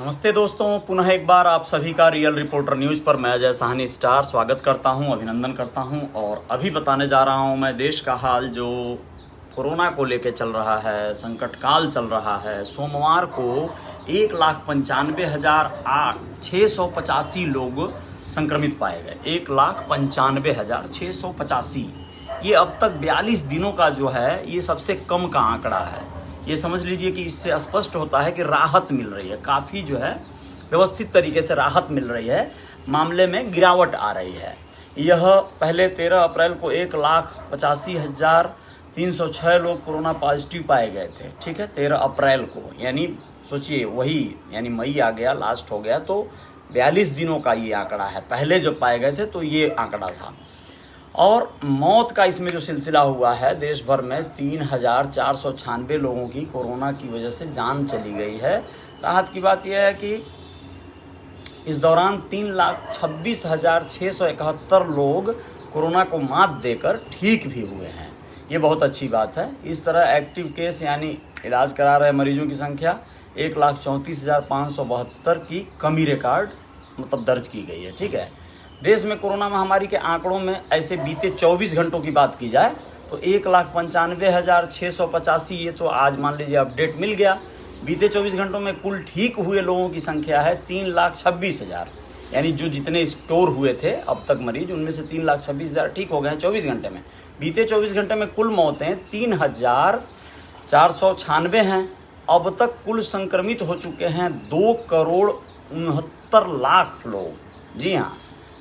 नमस्ते दोस्तों, पुनः एक बार आप सभी का रियल रिपोर्टर न्यूज़ पर मैं अजय साहनी स्टार स्वागत करता हूं, अभिनंदन करता हूं। और अभी बताने जा रहा हूं मैं देश का हाल जो कोरोना को लेके चल रहा है, संकट काल चल रहा है। सोमवार को 1,95,685 लोग संक्रमित पाए गए। 1,95,685। ये अब तक 42 दिनों का जो है ये सबसे कम का आंकड़ा है। ये समझ लीजिए कि इससे स्पष्ट होता है कि राहत मिल रही है, काफ़ी जो है व्यवस्थित तरीके से राहत मिल रही है, मामले में गिरावट आ रही है। यह पहले 13 अप्रैल को 1,85,306 लोग कोरोना पॉजिटिव पाए गए थे। ठीक है, 13 अप्रैल को, यानी सोचिए वही, यानी मई आ गया, लास्ट हो गया, तो 42 दिनों का ये आंकड़ा है। पहले जब पाए गए थे तो ये आंकड़ा था। और मौत का इसमें जो सिलसिला हुआ है, देश भर में 3,496 लोगों की कोरोना की वजह से जान चली गई है। राहत की बात यह है कि इस दौरान 3,26,671 लोग कोरोना को मात देकर ठीक भी हुए हैं। ये बहुत अच्छी बात है। इस तरह एक्टिव केस यानी इलाज करा रहे मरीजों की संख्या 1,34,572 की कमी रिकॉर्ड दर्ज की गई है। ठीक है, देश में कोरोना महामारी के आंकड़ों में ऐसे बीते 24 घंटों की बात की जाए तो 1,95,685, ये तो आज मान लीजिए अपडेट मिल गया। बीते 24 घंटों में कुल ठीक हुए लोगों की संख्या है 3,26,000, यानी जो जितने स्टोर हुए थे अब तक मरीज, उनमें से 3,26,000 ठीक हो गए हैं 24 घंटे में। बीते 24 घंटे में कुल मौतें 3,496 हैं। अब तक कुल संक्रमित हो चुके हैं 2,69,00,000 लोग। जी हाँ,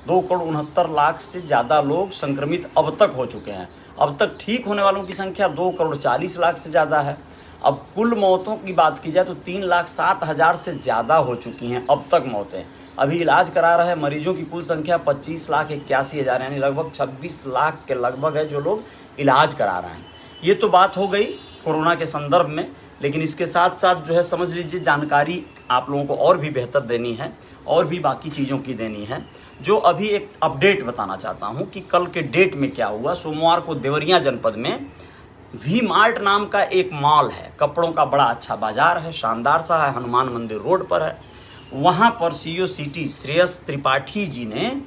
2,69,00,000 से ज़्यादा लोग संक्रमित अब तक हो चुके हैं। अब तक ठीक होने वालों की संख्या 2,40,00,000 से ज़्यादा है। अब कुल मौतों की बात की जाए तो 3,07,000 से ज़्यादा हो चुकी हैं अब तक मौतें। अभी इलाज करा रहे मरीजों की कुल संख्या 25,81,000, यानी लगभग 26 लाख के लगभग है जो लोग इलाज करा रहे हैं। ये तो बात हो गई कोरोना के संदर्भ में, लेकिन इसके साथ साथ जो है समझ लीजिए जानकारी आप लोगों को और भी बेहतर देनी है और भी बाकी चीज़ों की देनी है। जो अभी एक अपडेट बताना चाहता हूं कि कल के डेट में क्या हुआ। सोमवार को देवरिया जनपद में वी मार्ट नाम का एक मॉल है, कपड़ों का बड़ा अच्छा बाजार है, शानदार सा है, हनुमान मंदिर रोड पर है। वहां पर सीईओ सिटी श्रेयस त्रिपाठी जी ने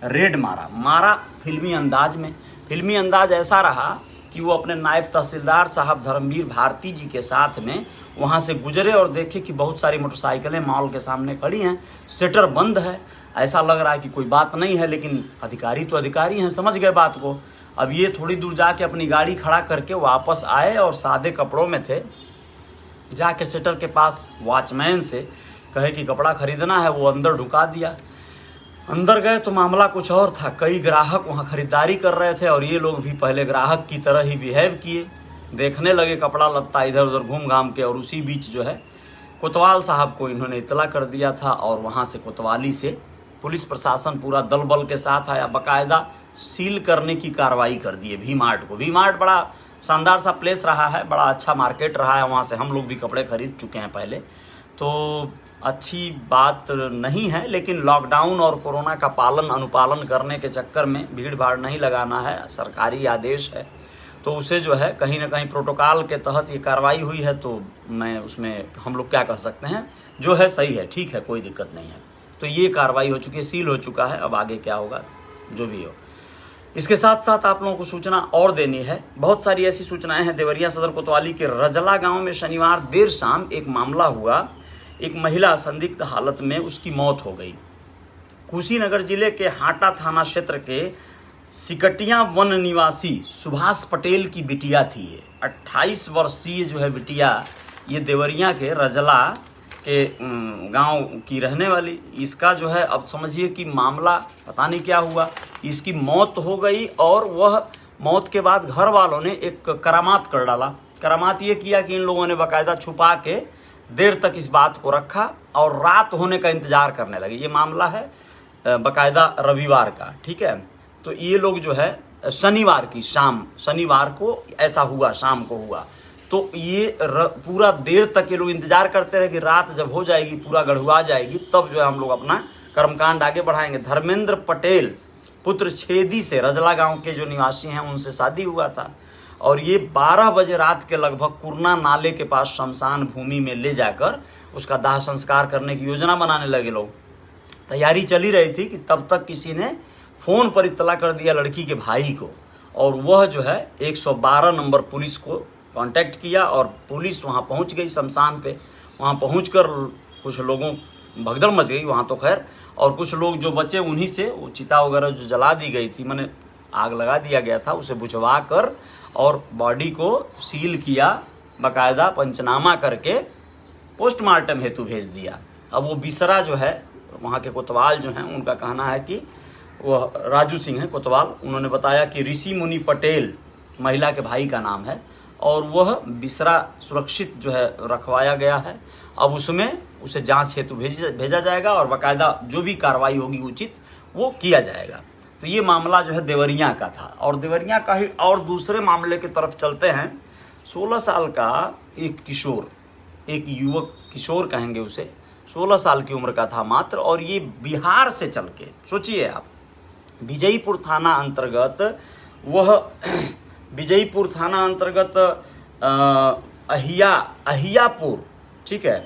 रेड मारा फिल्मी अंदाज में। फिल्मी अंदाज ऐसा रहा कि वो अपने नायब तहसीलदार साहब धर्मवीर भारती जी के साथ में वहाँ से गुजरे और देखे कि बहुत सारी मोटरसाइकिलें मॉल के सामने खड़ी हैं, शटर बंद है। ऐसा लग रहा है कि कोई बात नहीं है, लेकिन अधिकारी तो अधिकारी हैं, समझ गए बात को। अब ये थोड़ी दूर जाके अपनी गाड़ी खड़ा करके वापस आए और सादे कपड़ों में थे। जाके शटर के पास वॉचमैन से कहे कि कपड़ा खरीदना है, वो अंदर ढुका दिया। अंदर गए तो मामला कुछ और था। कई ग्राहक वहाँ खरीदारी कर रहे थे और ये लोग भी पहले ग्राहक की तरह ही बिहेव किए, देखने लगे कपड़ा लत्ता इधर उधर घूम घाम के। और उसी बीच जो है कोतवाल साहब को इन्होंने इतला कर दिया था और वहाँ से कोतवाली से पुलिस प्रशासन पूरा दल बल के साथ आया, बाकायदा सील करने की कार्रवाई कर दी है वी मार्ट को। वी मार्ट बड़ा शानदार सा प्लेस रहा है, बड़ा अच्छा मार्केट रहा है, वहाँ से हम लोग भी कपड़े खरीद चुके हैं पहले। तो अच्छी बात नहीं है, लेकिन लॉकडाउन और कोरोना का पालन अनुपालन करने के चक्कर में भीड़ भाड़ नहीं लगाना है, सरकारी आदेश है। तो उसे जो है कहीं ना कहीं प्रोटोकॉल के तहत ये कार्रवाई हुई है, तो मैं उसमें हम लोग क्या कह सकते हैं, जो है सही है, ठीक है, कोई दिक्कत नहीं है। तो ये कार्रवाई हो चुकी है, सील हो चुका है। अब आगे क्या होगा जो भी हो। इसके साथ साथ आप लोगों को सूचना और देनी है, बहुत सारी ऐसी सूचनाएं हैं। देवरिया सदर कोतवाली के रजला गांव में शनिवार देर शाम एक मामला हुआ। एक महिला संदिग्ध हालत में उसकी मौत हो गई। कुशीनगर जिले के हाटा थाना क्षेत्र के सिकटिया वन निवासी सुभाष पटेल की बिटिया थी। ये 28 वर्षीय जो है बिटिया, ये देवरिया के रजला के गांव की रहने वाली। इसका जो है अब समझिए कि मामला पता नहीं क्या हुआ, इसकी मौत हो गई। और वह मौत के बाद घर वालों ने एक करामात कर डाला। करामात ये किया कि इन लोगों ने बाकायदा छुपा के देर तक इस बात को रखा और रात होने का इंतजार करने लगे। ये मामला है बाकायदा रविवार का, ठीक है। तो ये लोग जो है शनिवार की शाम, शनिवार को ऐसा हुआ, शाम को हुआ। तो ये पूरा देर तक ये लोग इंतजार करते रहे कि रात जब हो जाएगी, पूरा गढ़ुआ जाएगी, तब जो है हम लोग अपना कर्मकांड आगे बढ़ाएंगे। धर्मेंद्र पटेल पुत्र छेदी से, रजला गांव के जो निवासी हैं, उनसे शादी हुआ था और ये 12 बजे रात के लगभग कुरना नाले के पास शमशान भूमि में ले जाकर उसका दाह संस्कार करने की योजना बनाने लगे लोग। तैयारी चली रही थी कि तब तक किसी ने फ़ोन पर इत्तला कर दिया लड़की के भाई को, और वह जो है 112 नंबर पुलिस को कांटेक्ट किया और पुलिस वहाँ पहुँच गई शमशान पे। वहाँ पहुँचकर कुछ लोगों भगदड़ मच गई वहाँ तो खैर, और कुछ लोग जो बचे उन्हीं से वो चिता वगैरह जो जला दी गई थी, मैंने आग लगा दिया गया था, उसे बुझवा कर और बॉडी को सील किया, बाकायदा पंचनामा करके पोस्टमार्टम हेतु भेज दिया। अब वो बिसरा जो है वहाँ के कोतवाल जो हैं उनका कहना है कि वह राजू सिंह है कोतवाल, उन्होंने बताया कि ऋषि मुनि पटेल महिला के भाई का नाम है और वह बिसरा सुरक्षित जो है रखवाया गया है। अब उसमें उसे जांच हेतु भेजा जाएगा और बाकायदा जो भी कार्रवाई होगी उचित वो किया जाएगा। तो ये मामला जो है देवरिया का था। और देवरिया का ही और दूसरे मामले की तरफ चलते हैं। 16 साल का एक किशोर, एक युवक, किशोर कहेंगे उसे, 16 साल की उम्र का था मात्र, और ये बिहार से चल के, सोचिए आप, विजयपुर थाना अंतर्गत, वह विजयपुर थाना अंतर्गत अहियापुर, ठीक है,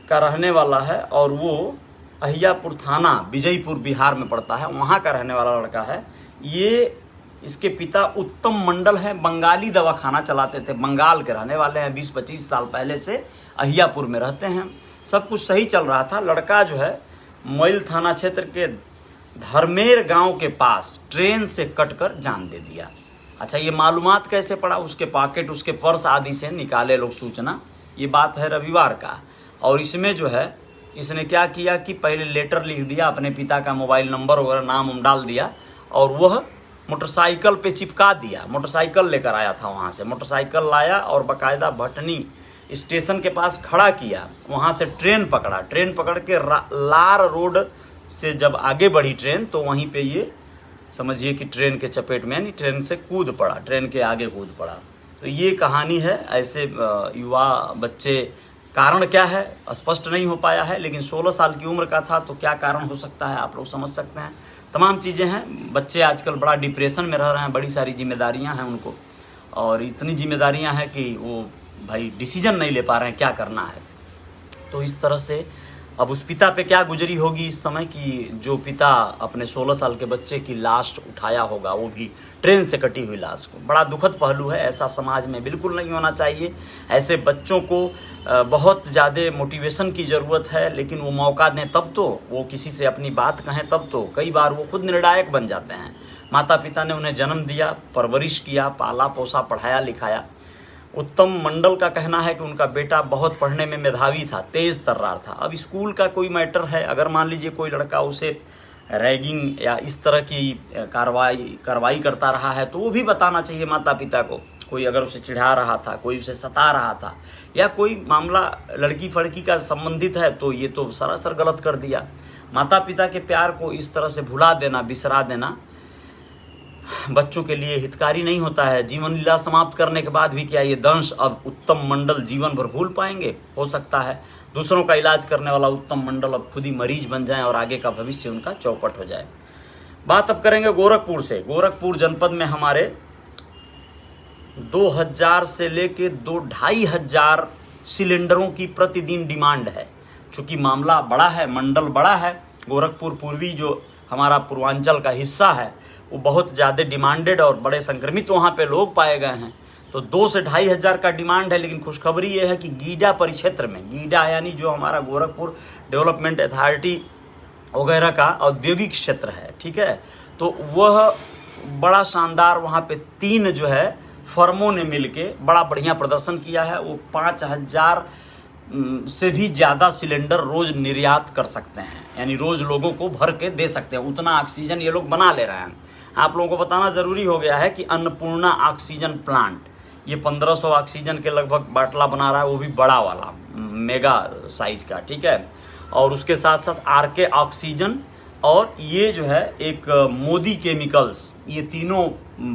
का रहने वाला है और वो अहियापुर थाना विजयपुर बिहार में पड़ता है, वहाँ का रहने वाला लड़का है। ये इसके पिता उत्तम मंडल हैं, बंगाली दवाखाना चलाते थे, बंगाल के रहने वाले हैं, 20-25 साल पहले से अहियापुर में रहते हैं। सब कुछ सही चल रहा था। लड़का जो है मैल थाना क्षेत्र के धर्मेर गांव के पास ट्रेन से कटकर जान दे दिया। अच्छा, ये मालूमात कैसे पड़ा? उसके पॉकेट, उसके पर्स आदि से निकाले लोग सूचना। ये बात है रविवार का। और इसमें जो है इसने क्या किया कि पहले लेटर लिख दिया, अपने पिता का मोबाइल नंबर वगैरह नाम डाल दिया और वह मोटरसाइकिल पे चिपका दिया। मोटरसाइकिल लेकर आया था वहाँ से, मोटरसाइकिल लाया और बाकायदा भटनी स्टेशन के पास खड़ा किया। वहाँ से ट्रेन पकड़ा, ट्रेन पकड़ के लार रोड से जब आगे बढ़ी ट्रेन तो वहीं पे ये समझिए कि ट्रेन के चपेट में, यानी ट्रेन से कूद पड़ा, ट्रेन के आगे कूद पड़ा। तो ये कहानी है। ऐसे युवा बच्चे, कारण क्या है स्पष्ट नहीं हो पाया है, लेकिन 16 साल की उम्र का था तो क्या कारण हो सकता है आप लोग समझ सकते हैं। तमाम चीज़ें हैं। बच्चे आजकल बड़ा डिप्रेशन में रह रहे हैं, बड़ी सारी जिम्मेदारियां हैं उनको, और इतनी जिम्मेदारियां हैं कि वो भाई डिसीजन नहीं ले पा रहे हैं क्या करना है। तो इस तरह से अब उस पिता पे क्या गुजरी होगी इस समय कि जो पिता अपने 16 साल के बच्चे की लाश उठाया होगा, वो भी ट्रेन से कटी हुई लाश को। बड़ा दुखद पहलू है। ऐसा समाज में बिल्कुल नहीं होना चाहिए। ऐसे बच्चों को बहुत ज़्यादा मोटिवेशन की ज़रूरत है, लेकिन वो मौका दें तब तो, वो किसी से अपनी बात कहें तब तो। कई बार वो खुद निर्णायक बन जाते हैं। माता पिता ने उन्हें जन्म दिया, परवरिश किया, पाला पोसा, पढ़ाया लिखाया। उत्तम मंडल का कहना है कि उनका बेटा बहुत पढ़ने में मेधावी था, तेज तर्रार था। अब स्कूल का कोई मैटर है, अगर मान लीजिए कोई लड़का उसे रैगिंग या इस तरह की कार्रवाई करता रहा है तो वो भी बताना चाहिए माता पिता को। कोई अगर उसे चिढ़ा रहा था, कोई उसे सता रहा था, या कोई मामला लड़की फड़की का संबंधित है तो ये तो सरासर गलत कर दिया। माता पिता के प्यार को इस तरह से भुला देना, बिसरा देना बच्चों के लिए हितकारी नहीं होता है। जीवन लीला समाप्त करने के बाद भी क्या ये दंश अब उत्तम मंडल जीवन भर भूल पाएंगे? हो सकता है दूसरों का इलाज करने वाला उत्तम मंडल अब खुद ही मरीज बन जाएं और आगे का भविष्य उनका चौपट हो जाए। बात अब करेंगे गोरखपुर से। गोरखपुर जनपद में हमारे 2000 से लेके 2-2500 सिलेंडरों की प्रतिदिन डिमांड है। चूँकि मामला बड़ा है, मंडल बड़ा है, गोरखपुर पूर्वी जो हमारा पूर्वांचल का हिस्सा है वो बहुत ज़्यादा डिमांडेड और बड़े संक्रमित वहाँ पे लोग पाए गए हैं। तो 2 से 2500 का डिमांड है। लेकिन खुशखबरी ये है कि गीडा परिक्षेत्र में, गीडा यानी जो हमारा गोरखपुर डेवलपमेंट अथॉरिटी वगैरह का औद्योगिक क्षेत्र है, ठीक है, तो वह बड़ा शानदार वहाँ पे 3 जो है फर्मों ने मिलके बड़ा बढ़िया प्रदर्शन किया है। वो 5000 से भी ज़्यादा सिलेंडर रोज़ निर्यात कर सकते हैं, यानी रोज़ लोगों को भर के दे सकते हैं। उतना ऑक्सीजन ये लोग बना ले रहे हैं। आप लोगों को बताना ज़रूरी हो गया है कि अन्नपूर्णा ऑक्सीजन प्लांट ये 1500 ऑक्सीजन के लगभग बाटला बना रहा है, वो भी बड़ा वाला मेगा साइज का, ठीक है। और उसके साथ साथ आरके ऑक्सीजन और ये जो है एक मोदी केमिकल्स, ये तीनों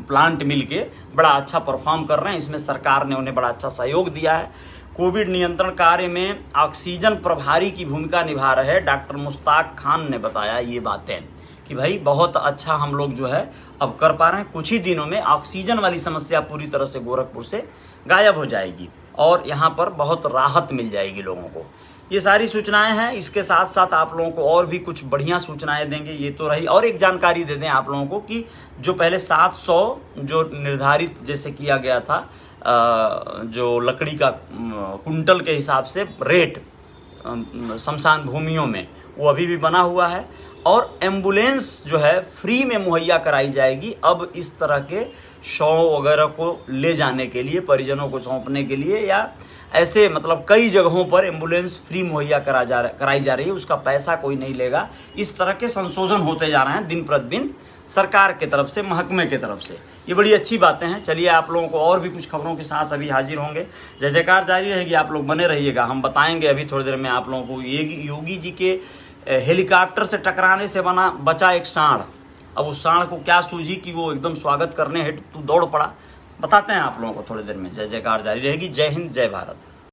प्लांट मिलके बड़ा अच्छा परफॉर्म कर रहे हैं। इसमें सरकार ने उन्हें बड़ा अच्छा सहयोग दिया है। कोविड नियंत्रण कार्य में ऑक्सीजन प्रभारी की भूमिका निभा रहे डॉक्टर मुश्ताक खान ने बताया ये बातें कि भाई बहुत अच्छा हम लोग जो है अब कर पा रहे हैं। कुछ ही दिनों में ऑक्सीजन वाली समस्या पूरी तरह से गोरखपुर से गायब हो जाएगी और यहाँ पर बहुत राहत मिल जाएगी लोगों को। ये सारी सूचनाएं हैं। इसके साथ साथ आप लोगों को और भी कुछ बढ़िया सूचनाएं देंगे। ये तो रही, और एक जानकारी दे दें आप लोगों को कि जो पहले 700 जो निर्धारित जैसे किया गया था जो लकड़ी का कुंटल के हिसाब से रेट शमशान भूमियों में, वो अभी भी बना हुआ है। और एम्बुलेंस जो है फ्री में मुहैया कराई जाएगी अब इस तरह के शव वगैरह को ले जाने के लिए, परिजनों को सौंपने के लिए, या ऐसे मतलब कई जगहों पर एम्बुलेंस फ्री मुहैया कराई जा रही है। उसका पैसा कोई नहीं लेगा। इस तरह के संशोधन होते जा रहे हैं दिन प्रतिदिन सरकार के तरफ से, महकमे के तरफ से। ये बड़ी अच्छी बातें हैं। चलिए आप लोगों को और भी कुछ खबरों के साथ अभी हाजिर होंगे। जय जयकार जारी रहेगी, आप लोग बने रहिएगा। हम बताएंगे अभी थोड़ी देर में आप लोगों को योगी जी के हेलीकॉप्टर से टकराने से बचा एक सांड। अब उस सांड को क्या सूझी कि वो एकदम स्वागत करने हेतु दौड़ पड़ा। बताते हैं आप लोगों को थोड़ी देर में। जय जयकार जारी रहेगी। जय हिंद, जय भारत।